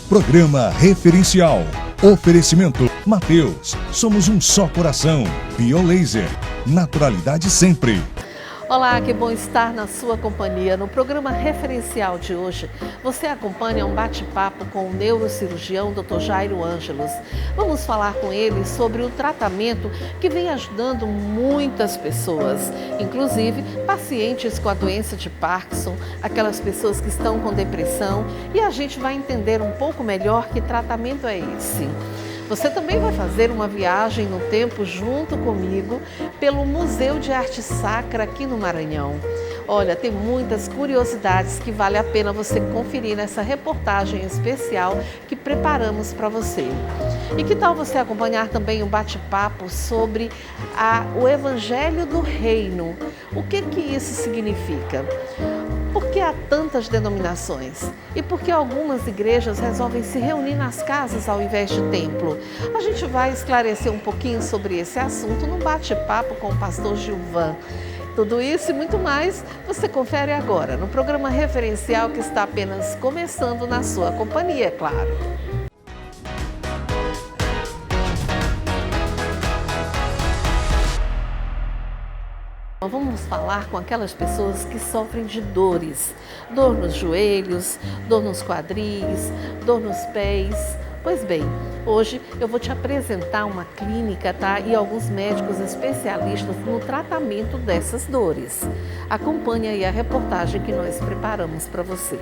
Programa Referencial. Oferecimento Mateus. Somos um só coração. BioLaser. Naturalidade sempre. Olá, que bom estar na sua companhia. No programa referencial de hoje, você acompanha um bate-papo com o neurocirurgião Dr. Jairo Ângelos. Vamos falar com ele sobre o tratamento que vem ajudando muitas pessoas, inclusive pacientes com a doença de Parkinson, aquelas pessoas que estão com depressão, e a gente vai entender um pouco melhor que tratamento é esse. Você também vai fazer uma viagem no tempo junto comigo pelo Museu de Arte Sacra aqui no Maranhão. Olha, tem muitas curiosidades que vale a pena você conferir nessa reportagem especial que preparamos para você. E que tal você acompanhar também um bate-papo sobre o Evangelho do Reino? O que isso significa? Por que há tantas denominações? E por que algumas igrejas resolvem se reunir nas casas ao invés de templo? A gente vai esclarecer um pouquinho sobre esse assunto no bate-papo com o pastor Gilvan. Tudo isso e muito mais você confere agora no programa referencial que está apenas começando na sua companhia, é claro. Vamos falar com aquelas pessoas que sofrem de dores. Dor nos joelhos, dor nos quadris, dor nos pés. Pois bem, hoje eu vou te apresentar uma clínica, tá? E alguns médicos especialistas no tratamento dessas dores. Acompanhe aí a reportagem que nós preparamos para você.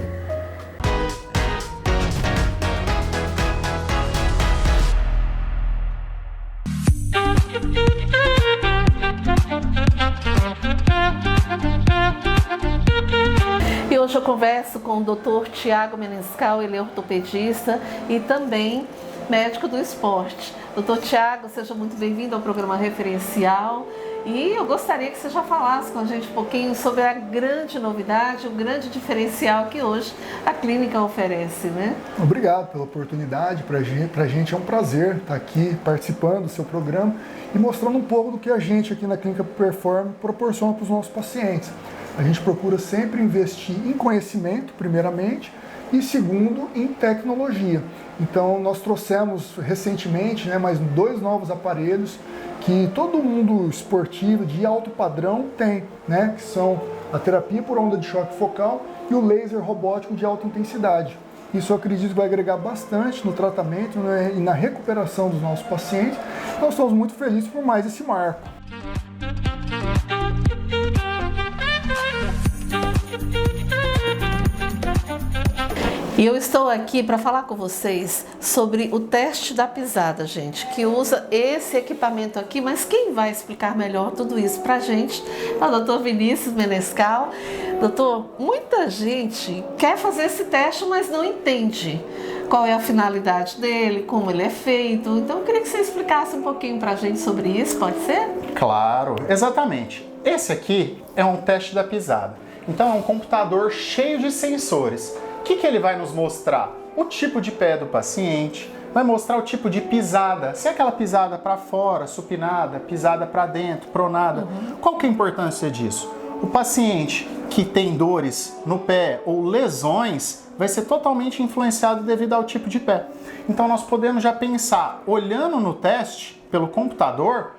E hoje eu converso com o Dr. Tiago Menescal, ele é ortopedista e também médico do esporte. Dr. Tiago, seja muito bem-vindo ao programa referencial e eu gostaria que você já falasse com a gente um pouquinho sobre a grande novidade, o grande diferencial que hoje a clínica oferece, né? Obrigado pela oportunidade, para a gente é um prazer estar aqui participando do seu programa e mostrando um pouco do que a gente aqui na Clínica Perform proporciona para os nossos pacientes. A gente procura sempre investir em conhecimento, primeiramente, e segundo, em tecnologia. Então, nós trouxemos recentemente mais 2 novos aparelhos que todo mundo esportivo de alto padrão tem, que são a terapia por onda de choque focal e o laser robótico de alta intensidade. Isso eu acredito que vai agregar bastante no tratamento e na recuperação dos nossos pacientes. Nós estamos muito felizes por mais esse marco. E eu estou aqui para falar com vocês sobre o teste da pisada, gente, que usa esse equipamento aqui, mas quem vai explicar melhor tudo isso para a gente é o Dr. Vinícius Menescal. Doutor, muita gente quer fazer esse teste, mas não entende qual é a finalidade dele, como ele é feito. Então eu queria que você explicasse um pouquinho para a gente sobre isso, pode ser? Claro, exatamente. Esse aqui é um teste da pisada. Então é um computador cheio de sensores. O que ele vai nos mostrar? O tipo de pé do paciente, vai mostrar o tipo de pisada, se é aquela pisada para fora, supinada, pisada para dentro, pronada. Qual que é a importância disso? O paciente que tem dores no pé ou lesões vai ser totalmente influenciado devido ao tipo de pé. Então nós podemos já pensar, olhando no teste pelo computador,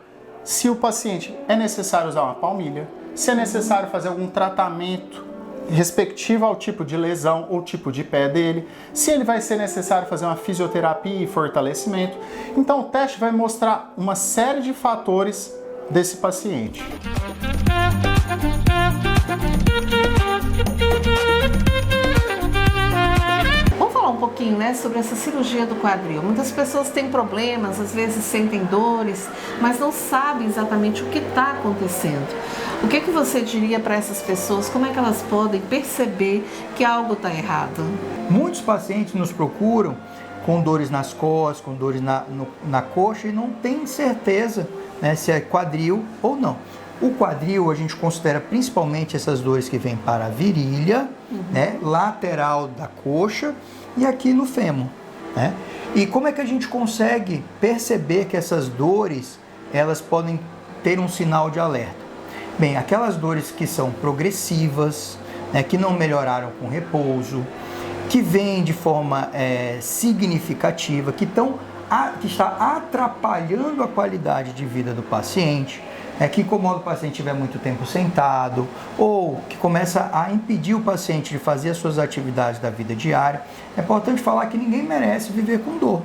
se o paciente é necessário usar uma palmilha, se é necessário fazer algum tratamento respectivo ao tipo de lesão ou tipo de pé dele, se ele vai ser necessário fazer uma fisioterapia e fortalecimento. Então o teste vai mostrar uma série de fatores desse paciente. Vamos falar um pouquinho, sobre essa cirurgia do quadril. Muitas pessoas têm problemas, às vezes sentem dores, mas não sabem exatamente o que está acontecendo. O que você diria para essas pessoas? Como é que elas podem perceber que algo está errado? Muitos pacientes nos procuram com dores nas costas, com dores na coxa e não tem certeza se é quadril ou não. O quadril a gente considera principalmente essas dores que vêm para a virilha, lateral da coxa e aqui no fêmur. E como é que a gente consegue perceber que essas dores elas podem ter um sinal de alerta? Bem, aquelas dores que são progressivas, que não melhoraram com repouso, que vêm de forma significativa, que está atrapalhando a qualidade de vida do paciente, que incomoda o paciente estiver muito tempo sentado, ou que começa a impedir o paciente de fazer as suas atividades da vida diária. É importante falar que ninguém merece viver com dor.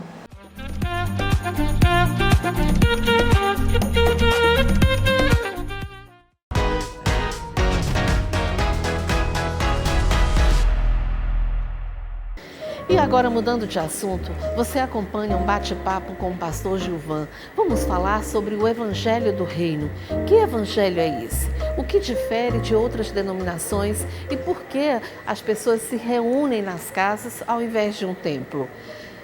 E agora, mudando de assunto, você acompanha um bate-papo com o pastor Gilvan. Vamos falar sobre o Evangelho do Reino. Que evangelho é esse? O que difere de outras denominações e por que as pessoas se reúnem nas casas ao invés de um templo?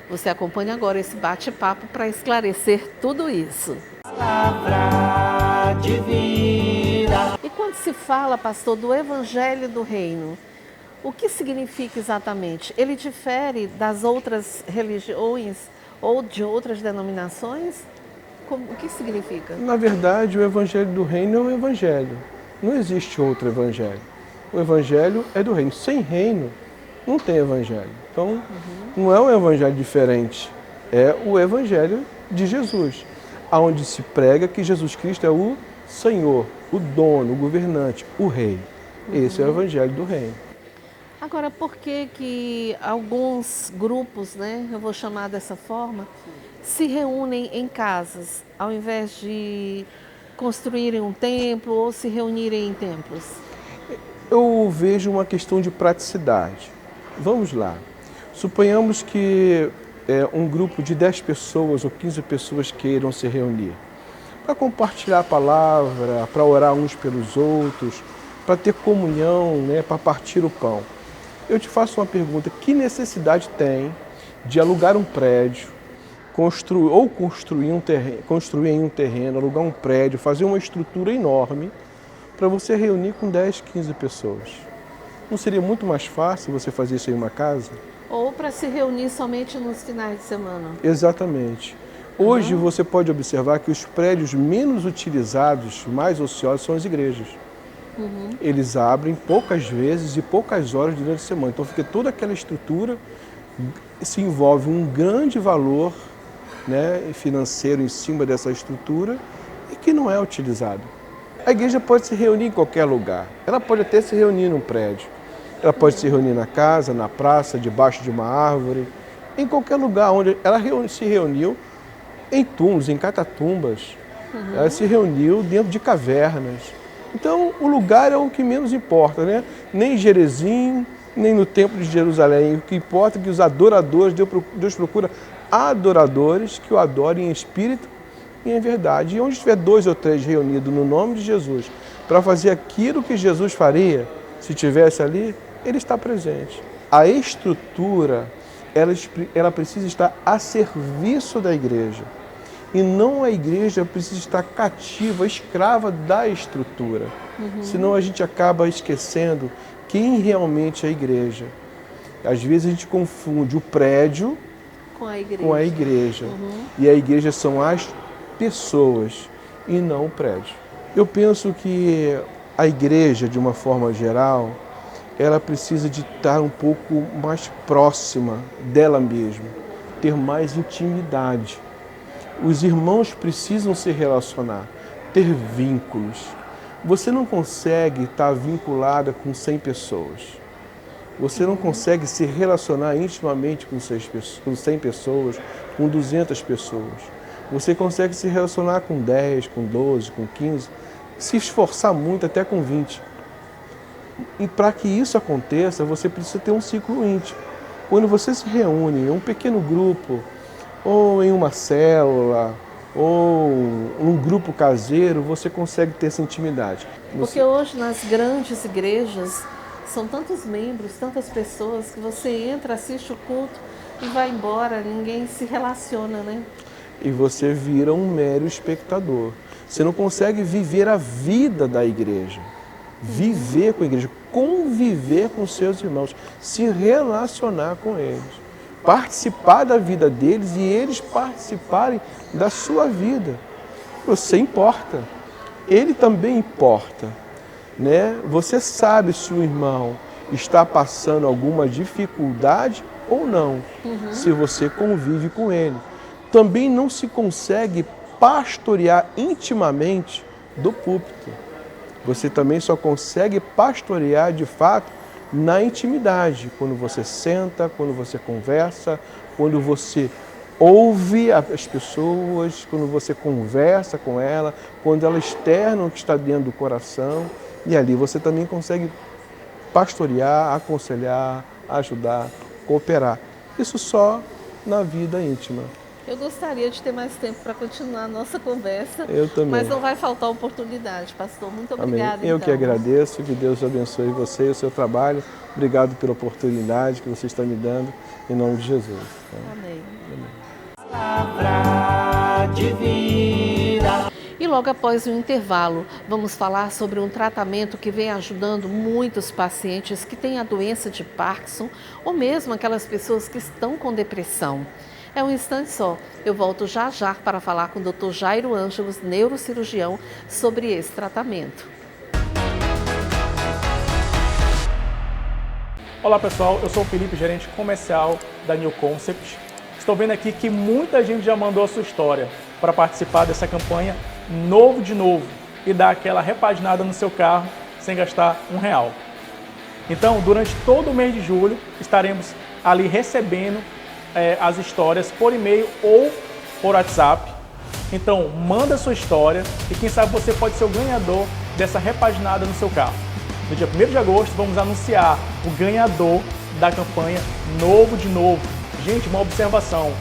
Você acompanha agora esse bate-papo para esclarecer tudo isso. Palavra de vida. E quando se fala, pastor, do Evangelho do Reino, o que significa exatamente? Ele difere das outras religiões ou de outras denominações? O que significa? Na verdade, o Evangelho do Reino é o Evangelho. Não existe outro Evangelho. O Evangelho é do Reino. Sem Reino, não tem Evangelho. Então, não é um Evangelho diferente. É o Evangelho de Jesus, onde se prega que Jesus Cristo é o Senhor, o dono, o governante, o Rei. Esse é o Evangelho do Reino. Agora, por que alguns grupos, eu vou chamar dessa forma, se reúnem em casas, ao invés de construírem um templo ou se reunirem em templos? Eu vejo uma questão de praticidade. Vamos lá. Suponhamos que um grupo de 10 pessoas ou 15 pessoas queiram se reunir para compartilhar a palavra, para orar uns pelos outros, para ter comunhão, para partir o pão. Eu te faço uma pergunta, que necessidade tem de alugar um prédio, construir em um terreno, alugar um prédio, fazer uma estrutura enorme para você reunir com 10, 15 pessoas? Não seria muito mais fácil você fazer isso em uma casa? Ou para se reunir somente nos finais de semana? Exatamente. Hoje você pode observar que os prédios menos utilizados, mais ociosos, são as igrejas. Eles abrem poucas vezes e poucas horas durante a semana. Então fica toda aquela estrutura, se envolve um grande valor financeiro em cima dessa estrutura e que não é utilizado. A igreja pode se reunir em qualquer lugar. Ela pode até se reunir num prédio. Ela pode se reunir na casa, na praça, debaixo de uma árvore, em qualquer lugar onde ela se reuniu, em túmulos, em catatumbas. Ela se reuniu dentro de cavernas. Então, o lugar é o que menos importa, Nem em Jerezim, nem no Templo de Jerusalém. O que importa é que os adoradores, Deus procura adoradores que o adorem em espírito e em verdade. E onde estiver 2 ou 3 reunidos no nome de Jesus para fazer aquilo que Jesus faria, se estivesse ali, ele está presente. A estrutura, ela precisa estar a serviço da igreja. E não a igreja precisa estar cativa, escrava da estrutura. Senão a gente acaba esquecendo quem realmente é a igreja. Às vezes a gente confunde o prédio com a igreja. E a igreja são as pessoas e não o prédio. Eu penso que a igreja, de uma forma geral, ela precisa de estar um pouco mais próxima dela mesma, ter mais intimidade. Os irmãos precisam se relacionar, ter vínculos. Você não consegue estar vinculada com 100 pessoas. Você não consegue se relacionar intimamente com 100 pessoas, com 200 pessoas. Você consegue se relacionar com 10, com 12, com 15, se esforçar muito até com 20. E para que isso aconteça, você precisa ter um ciclo íntimo. Quando você se reúne em um pequeno grupo, ou em uma célula, ou um grupo caseiro, você consegue ter essa intimidade. Porque hoje nas grandes igrejas são tantos membros, tantas pessoas, que você entra, assiste o culto e vai embora, ninguém se relaciona, E você vira um mero espectador. Você não consegue viver a vida da igreja, viver com a igreja, conviver com seus irmãos, se relacionar com eles, participar da vida deles e eles participarem da sua vida. Você importa, ele também importa, Você sabe se o irmão está passando alguma dificuldade ou não, se você convive com ele. Também não se consegue pastorear intimamente do púlpito. Você também só consegue pastorear de fato na intimidade, quando você senta, quando você conversa, quando você ouve as pessoas, quando você conversa com ela, quando ela externa o que está dentro do coração, e ali você também consegue pastorear, aconselhar, ajudar, cooperar. Isso só na vida íntima. Eu gostaria de ter mais tempo para continuar a nossa conversa. Eu também. Mas não vai faltar oportunidade, pastor. Muito obrigada. Amém. Eu então. que agradeço, que Deus abençoe você e o seu trabalho. Obrigado pela oportunidade que você está me dando, em nome de Jesus. Amém. Palavra de vida. E logo após o intervalo, vamos falar sobre um tratamento que vem ajudando muitos pacientes que têm a doença de Parkinson ou mesmo aquelas pessoas que estão com depressão. É um instante só. Eu volto já já para falar com o Dr. Jairo Ângelos, neurocirurgião, sobre esse tratamento. Olá pessoal, eu sou o Felipe, gerente comercial da New Concept. Estou vendo aqui que muita gente já mandou a sua história para participar dessa campanha Novo de Novo e dar aquela repaginada no seu carro sem gastar R$1. Então, durante todo o mês de julho, estaremos ali recebendo as histórias por e-mail ou por WhatsApp. Então, manda a sua história e quem sabe você pode ser o ganhador dessa repaginada no seu carro. No dia 1º de agosto, vamos anunciar o ganhador da campanha Novo de Novo. Gente, uma observação.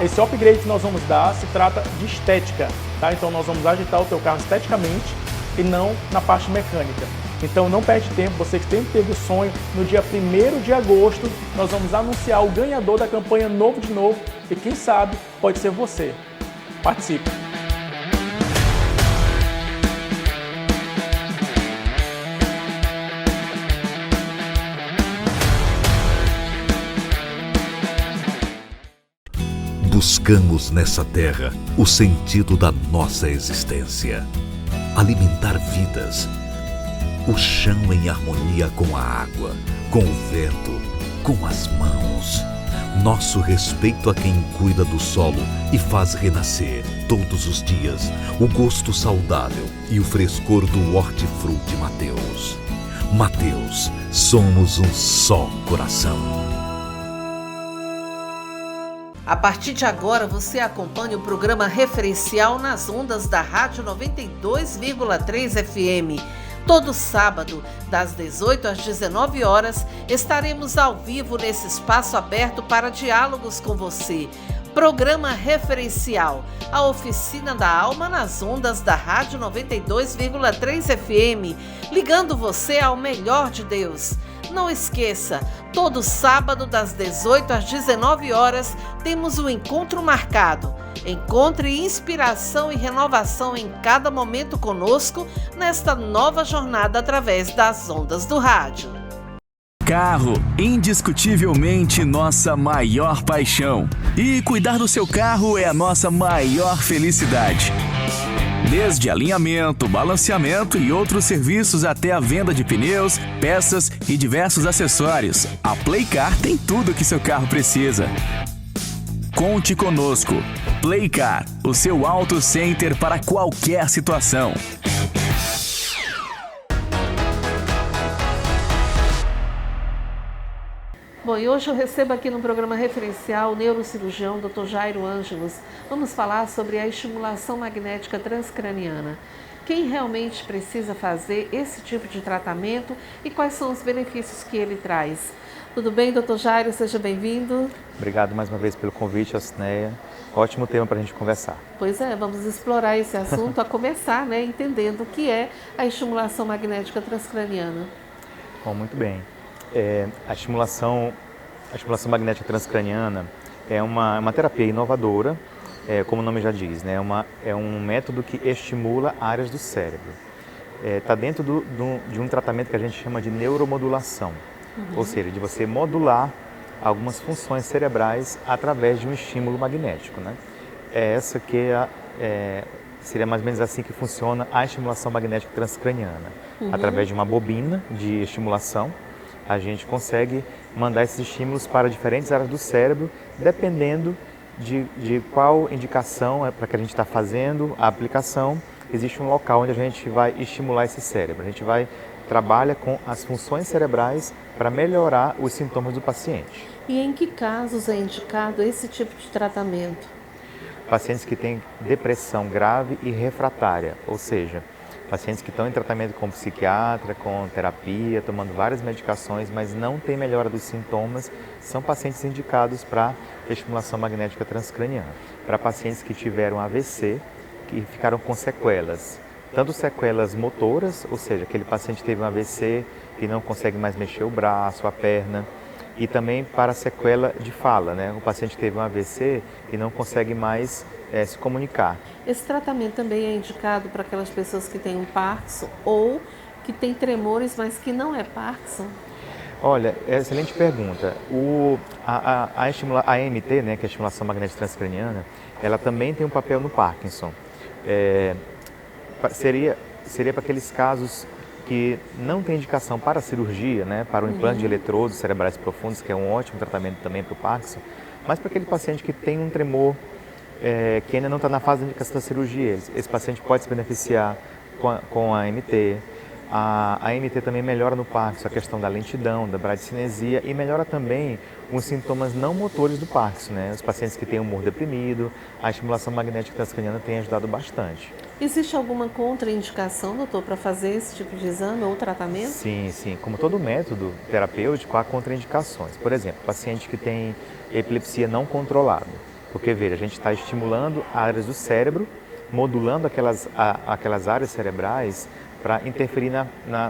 Esse upgrade que nós vamos dar se trata de estética, tá? Então, nós vamos ajeitar o teu carro esteticamente e não na parte mecânica. Então, não perde tempo, você que sempre teve o sonho, no dia 1º de agosto, nós vamos anunciar o ganhador da campanha Novo de Novo e quem sabe pode ser você. Participe! Buscamos nessa terra o sentido da nossa existência. Alimentar vidas. O chão em harmonia com a água, com o vento, com as mãos. Nosso respeito a quem cuida do solo e faz renascer, todos os dias, o gosto saudável e o frescor do hortifruti Mateus. Mateus, somos um só coração. A partir de agora, você acompanha o programa referencial nas ondas da Rádio 92,3 FM. Todo sábado, das 18 às 19 horas, estaremos ao vivo nesse espaço aberto para diálogos com você. Programa Referencial, a oficina da alma nas ondas da Rádio 92,3 FM, ligando você ao melhor de Deus. Não esqueça, todo sábado das 18 às 19 horas temos um encontro marcado. Encontre inspiração e renovação em cada momento conosco nesta nova jornada através das ondas do rádio. Carro, indiscutivelmente nossa maior paixão. E cuidar do seu carro é a nossa maior felicidade. Desde alinhamento, balanceamento e outros serviços até a venda de pneus, peças e diversos acessórios, a Playcar tem tudo o que seu carro precisa. Conte conosco. Playcar, o seu auto center para qualquer situação. Bom, e hoje eu recebo aqui no programa referencial o neurocirurgião Dr. Jairo Ângelos. Vamos falar sobre a estimulação magnética transcraniana. Quem realmente precisa fazer esse tipo de tratamento e quais são os benefícios que ele traz? Tudo bem, Dr. Jairo? Seja bem-vindo. Obrigado mais uma vez pelo convite, Alcineia. Ótimo tema para a gente conversar. Pois é, vamos explorar esse assunto a começar, entendendo o que é a estimulação magnética transcraniana. Bom, muito bem. A estimulação magnética transcraniana é uma terapia inovadora, como o nome já diz, né? É um método que estimula áreas do cérebro. Está dentro de um tratamento que a gente chama de neuromodulação, ou seja, de você modular algumas funções cerebrais através de um estímulo magnético, né? Essa que seria mais ou menos assim que funciona a estimulação magnética transcraniana, através de uma bobina de estimulação a gente consegue mandar esses estímulos para diferentes áreas do cérebro, dependendo de qual indicação é para que a gente está fazendo a aplicação. Existe um local onde a gente vai estimular esse cérebro. A gente trabalha com as funções cerebrais para melhorar os sintomas do paciente. E em que casos é indicado esse tipo de tratamento? Pacientes que têm depressão grave e refratária, ou seja, pacientes que estão em tratamento com psiquiatra, com terapia, tomando várias medicações, mas não têm melhora dos sintomas, são pacientes indicados para estimulação magnética transcraniana. Para pacientes que tiveram AVC, que ficaram com sequelas, tanto sequelas motoras, ou seja, aquele paciente teve um AVC e não consegue mais mexer o braço, a perna, e também para sequela de fala, né? O paciente teve um AVC e não consegue mais se comunicar. Esse tratamento também é indicado para aquelas pessoas que têm um Parkinson ou que têm tremores, mas que não é Parkinson? Olha, excelente pergunta. A AMT, né, que é a estimulação magnética transcraniana, ela também tem um papel no Parkinson. Seria para aqueles casos que não tem indicação para a cirurgia, né, para o implante de eletrodos cerebrais profundos, que é um ótimo tratamento também para o Parkinson, mas para aquele paciente que tem um tremor que ainda não está na fase de indicação da cirurgia. Esse paciente pode se beneficiar com a AMT. A AMT também melhora no Parkinson a questão da lentidão, da bradicinesia e melhora também os sintomas não motores do Parkinson, né? Os pacientes que têm humor deprimido, a estimulação magnética transcraniana tem ajudado bastante. Existe alguma contraindicação, doutor, para fazer esse tipo de exame ou tratamento? Sim, sim. Como todo método terapêutico, há contraindicações. Por exemplo, paciente que tem epilepsia não controlada. Porque, veja, a gente está estimulando áreas do cérebro, modulando aquelas áreas cerebrais para interferir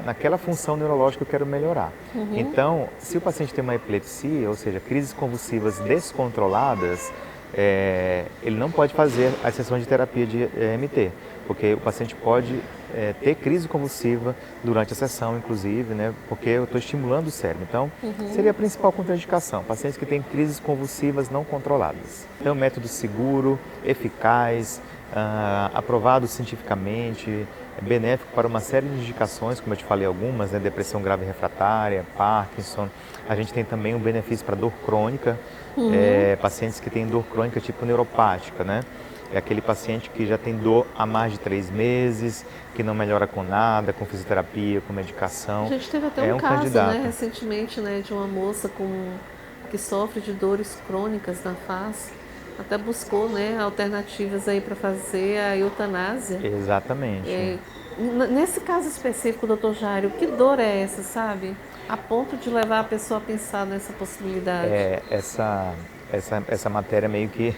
naquela função neurológica que eu quero melhorar. Então, se o paciente tem uma epilepsia, ou seja, crises convulsivas descontroladas, ele não pode fazer as sessões de terapia de AMT, porque o paciente pode ter crise convulsiva durante a sessão, inclusive, né, porque eu estou estimulando o cérebro. Então, seria a principal contraindicação, pacientes que têm crises convulsivas não controladas. É um método seguro, eficaz, aprovado cientificamente, benéfico para uma série de indicações, como eu te falei algumas, né, depressão grave refratária, Parkinson. A gente tem também um benefício para dor crônica, pacientes que têm dor crônica tipo neuropática, né? É aquele paciente que já tem dor há mais de 3 meses, que não melhora com nada, com fisioterapia, com medicação. A gente teve até um caso, candidato, né, recentemente, né, de uma moça que sofre de dores crônicas na face. Até buscou, né, alternativas aí para fazer a eutanásia. Exatamente. Nesse caso específico, doutor Jairo, que dor é essa, sabe? A ponto de levar a pessoa a pensar nessa possibilidade. Essa matéria meio que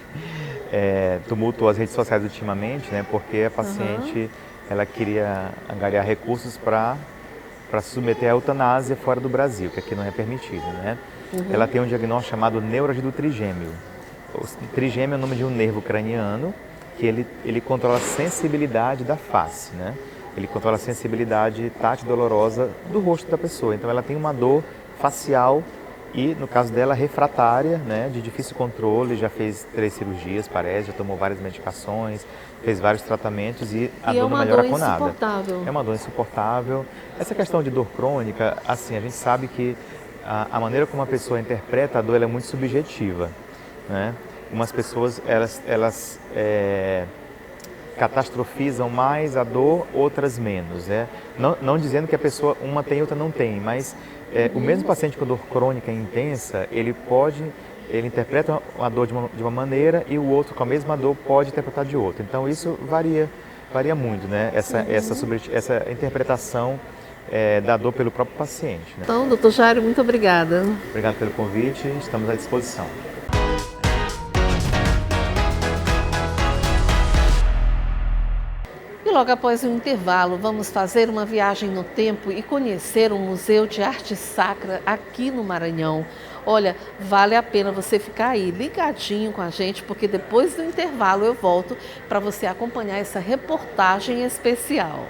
tumultuou as redes sociais ultimamente, né? Porque a paciente ela queria angariar recursos para se submeter à eutanásia fora do Brasil, que aqui não é permitido, né? Ela tem um diagnóstico chamado neuralgia do trigêmeo. O trigêmeo é o nome de um nervo craniano que ele controla a sensibilidade da face, né? Ele controla a sensibilidade tátil dolorosa do rosto da pessoa. Então ela tem uma dor facial e, no caso dela, refratária, né? De difícil controle, já fez 3 cirurgias, parece, já tomou várias medicações, fez vários tratamentos e a dor não melhora com nada. É uma dor insuportável. Essa questão de dor crônica, assim, a gente sabe que a maneira como a pessoa interpreta a dor ela é muito subjetiva, né? Umas pessoas elas catastrofizam mais a dor, outras menos, né? Não dizendo que a pessoa uma tem e outra não tem, mas o mesmo paciente com dor crônica intensa, ele interpreta a dor de uma maneira e o outro com a mesma dor pode interpretar de outra. Então isso varia muito, né? Essa interpretação da dor pelo próprio paciente, né? Então, doutor Jairo, muito obrigada. Obrigado pelo convite, estamos à disposição. E logo após o intervalo, vamos fazer uma viagem no tempo e conhecer o Museu de Arte Sacra aqui no Maranhão. Olha, vale a pena você ficar aí ligadinho com a gente, porque depois do intervalo eu volto para você acompanhar essa reportagem especial.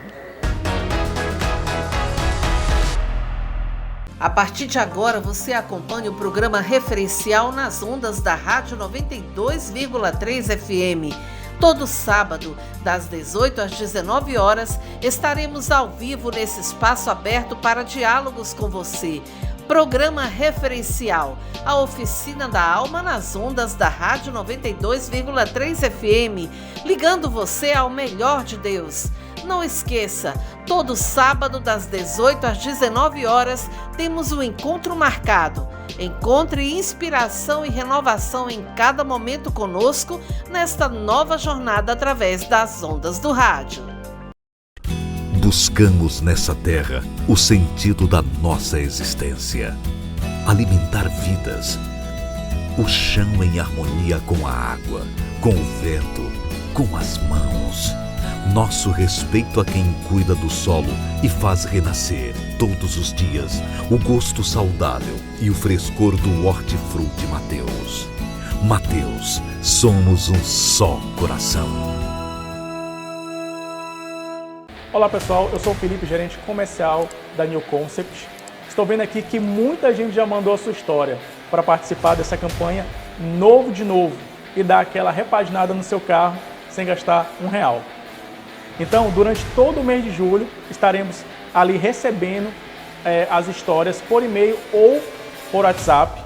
A partir de agora, você acompanha o programa referencial nas ondas da Rádio 92,3 FM. Todo sábado, das 18 às 19 horas, estaremos ao vivo nesse espaço aberto para diálogos com você. Programa Referencial, a oficina da alma nas ondas da Rádio 92,3 FM, ligando você ao melhor de Deus. Não esqueça, todo sábado das 18 às 19 horas temos um encontro marcado. Encontre inspiração e renovação em cada momento conosco nesta nova jornada através das ondas do rádio. Buscamos nessa terra o sentido da nossa existência. Alimentar vidas. O chão em harmonia com a água, com o vento, com as mãos. Nosso respeito a quem cuida do solo e faz renascer, todos os dias, o gosto saudável e o frescor do Hortifruti Mateus. Mateus, somos um só coração. Olá pessoal, eu sou o Felipe, gerente comercial da New Concept. Estou vendo aqui que muita gente já mandou a sua história para participar dessa campanha Novo de Novo e dar aquela repaginada no seu carro sem gastar R$1. Então, durante todo o mês de julho, estaremos ali recebendo as histórias por e-mail ou por WhatsApp.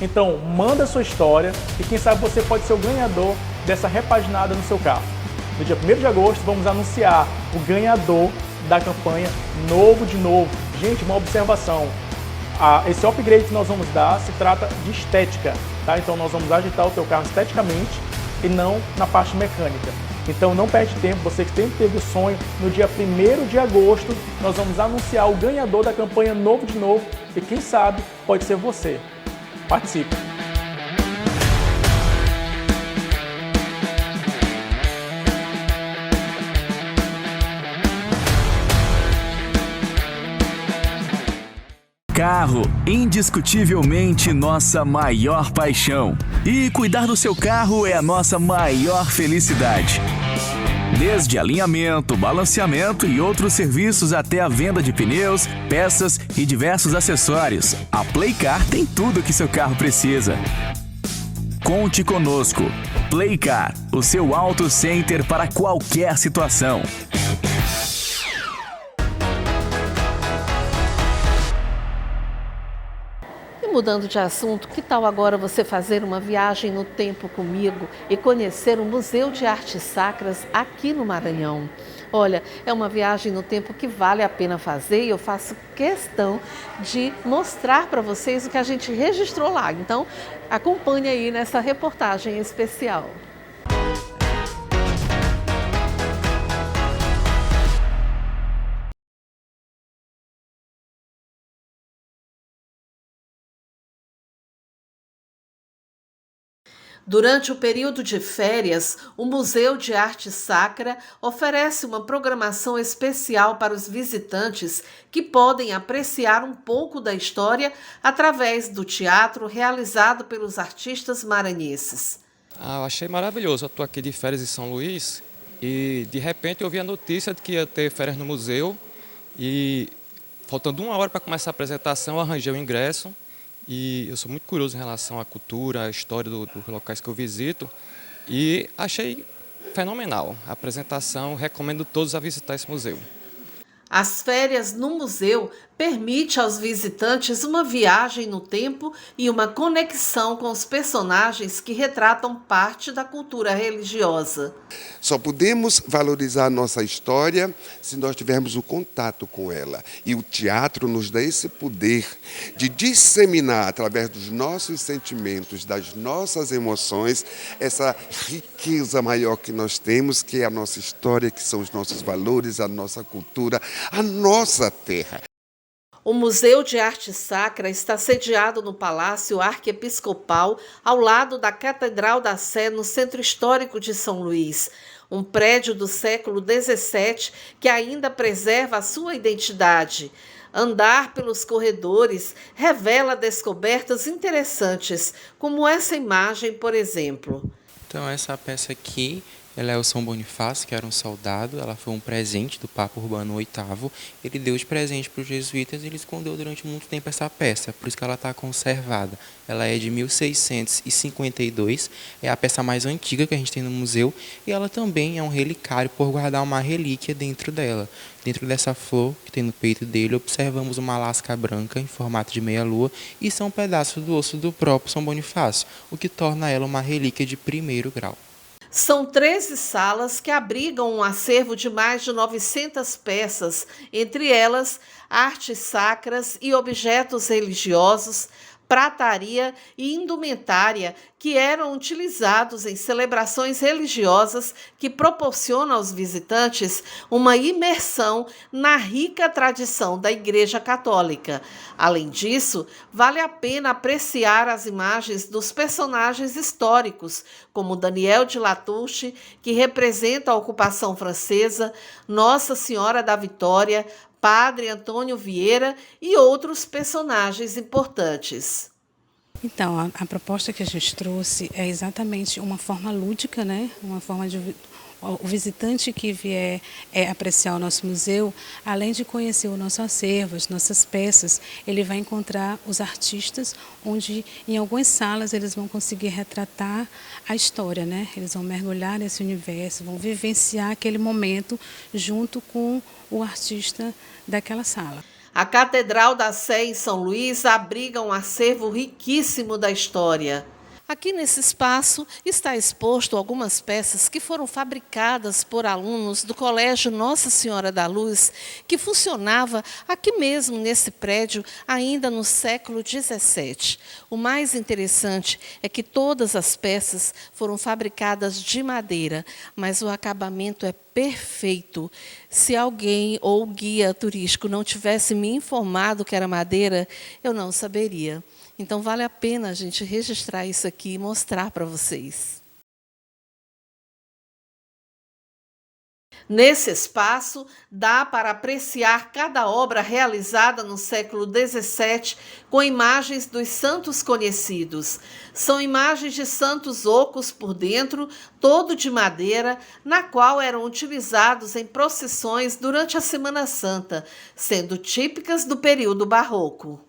Então, manda a sua história e quem sabe você pode ser o ganhador dessa repaginada no seu carro. No dia 1º de agosto, vamos anunciar o ganhador da campanha Novo de Novo. Gente, uma observação. Esse upgrade que nós vamos dar se trata de estética, tá? Então, nós vamos agitar o teu carro esteticamente e não na parte mecânica. Então, não perde tempo. Você que sempre teve o sonho, no dia 1º de agosto, nós vamos anunciar o ganhador da campanha Novo de Novo e quem sabe pode ser você. Participe! Carro, indiscutivelmente nossa maior paixão. E cuidar do seu carro é a nossa maior felicidade. Desde alinhamento, balanceamento e outros serviços até a venda de pneus, peças e diversos acessórios, a Playcar tem tudo que seu carro precisa. Conte conosco. Playcar, o seu auto center para qualquer situação. Mudando de assunto, que tal agora você fazer uma viagem no tempo comigo e conhecer o Museu de Artes Sacras aqui no Maranhão? Olha, é uma viagem no tempo que vale a pena fazer e eu faço questão de mostrar para vocês o que a gente registrou lá. Então, acompanhe aí nessa reportagem especial. Durante o período de férias, o Museu de Arte Sacra oferece uma programação especial para os visitantes que podem apreciar um pouco da história através do teatro realizado pelos artistas maranhenses. Eu achei maravilhoso. Eu estou aqui de férias em São Luís e de repente eu vi a notícia de que ia ter férias no museu e faltando 1 hora para começar a apresentação eu arranjei o ingresso. E eu sou muito curioso em relação à cultura, à história dos locais que eu visito e achei fenomenal a apresentação, recomendo todos a visitar esse museu. As férias no museu permite aos visitantes uma viagem no tempo e uma conexão com os personagens que retratam parte da cultura religiosa. Só podemos valorizar nossa história se nós tivermos o contato com ela. E o teatro nos dá esse poder de disseminar, através dos nossos sentimentos, das nossas emoções, essa riqueza maior que nós temos, que é a nossa história, que são os nossos valores, a nossa cultura, a nossa terra. O Museu de Arte Sacra está sediado no Palácio Arquiepiscopal, ao lado da Catedral da Sé, no Centro Histórico de São Luís. Um prédio do século XVII que ainda preserva a sua identidade. Andar pelos corredores revela descobertas interessantes, como essa imagem, por exemplo. Então, essa peça aqui Ela é o São Bonifácio, que era um soldado. Ela foi um presente do Papa Urbano VIII. Ele deu de presente para os jesuítas e ele escondeu durante muito tempo essa peça. Por isso que ela está conservada. Ela é de 1652. É a peça mais antiga que a gente tem no museu. E ela também é um relicário por guardar uma relíquia dentro dela. Dentro dessa flor que tem no peito dele, observamos uma lasca branca em formato de meia-lua e são pedaços do osso do próprio São Bonifácio, o que torna ela uma relíquia de primeiro grau. São 13 salas que abrigam um acervo de mais de 900 peças, entre elas artes sacras e objetos religiosos, prataria e indumentária que eram utilizados em celebrações religiosas que proporcionam aos visitantes uma imersão na rica tradição da Igreja Católica. Além disso, vale a pena apreciar as imagens dos personagens históricos, como Daniel de Latouche, que representa a ocupação francesa, Nossa Senhora da Vitória, Padre Antônio Vieira e outros personagens importantes. Então, a proposta que a gente trouxe é exatamente uma forma lúdica, né? Uma forma de o visitante que vier apreciar o nosso museu, além de conhecer o nosso acervo, as nossas peças, ele vai encontrar os artistas, onde em algumas salas eles vão conseguir retratar a história, né? Eles vão mergulhar nesse universo, vão vivenciar aquele momento junto com o artista daquela sala. A Catedral da Sé em São Luís abriga um acervo riquíssimo da história. Aqui nesse espaço está exposto algumas peças que foram fabricadas por alunos do Colégio Nossa Senhora da Luz, que funcionava aqui mesmo nesse prédio ainda no século XVII. O mais interessante é que todas as peças foram fabricadas de madeira, mas o acabamento é perfeito. Se alguém ou o guia turístico não tivesse me informado que era madeira, eu não saberia. Então, vale a pena a gente registrar isso aqui e mostrar para vocês. Nesse espaço, dá para apreciar cada obra realizada no século XVII com imagens dos santos conhecidos. São imagens de santos ocos por dentro, todo de madeira, na qual eram utilizados em procissões durante a Semana Santa, sendo típicas do período barroco.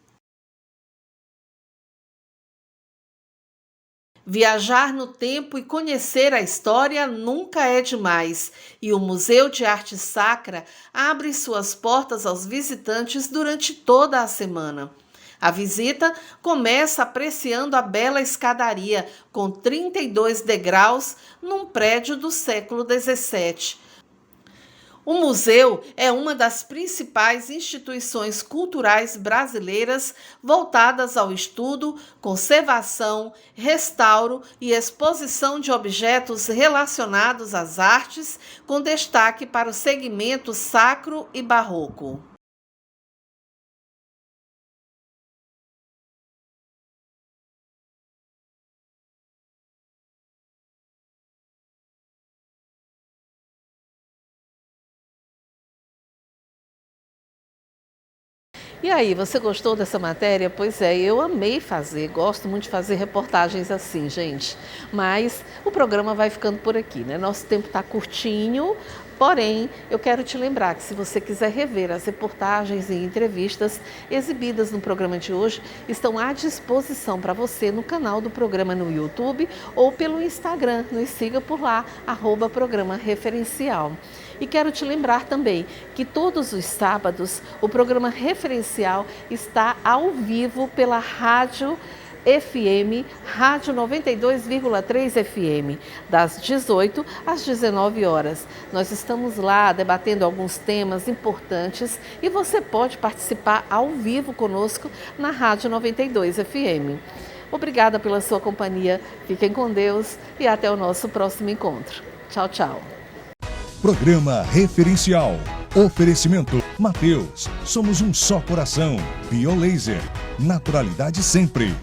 Viajar no tempo e conhecer a história nunca é demais, e o Museu de Arte Sacra abre suas portas aos visitantes durante toda a semana. A visita começa apreciando a bela escadaria, com 32 degraus, num prédio do século XVII. O museu é uma das principais instituições culturais brasileiras voltadas ao estudo, conservação, restauro e exposição de objetos relacionados às artes, com destaque para o segmento sacro e barroco. E aí, você gostou dessa matéria? Pois é, eu amei fazer, gosto muito de fazer reportagens assim, gente. Mas o programa vai ficando por aqui, né? Nosso tempo está curtinho, porém, eu quero te lembrar que se você quiser rever as reportagens e entrevistas exibidas no programa de hoje, estão à disposição para você no canal do programa no YouTube ou pelo Instagram. Nos siga por lá, @programa referencial. E quero te lembrar também que todos os sábados o programa Referencial está ao vivo pela Rádio FM, Rádio 92,3 FM, das 18 às 19 horas. Nós estamos lá debatendo alguns temas importantes e você pode participar ao vivo conosco na Rádio 92 FM. Obrigada pela sua companhia, fiquem com Deus e até o nosso próximo encontro. Tchau, tchau. Programa Referencial. Oferecimento Mateus. Somos um só coração. Biolaser. Naturalidade sempre.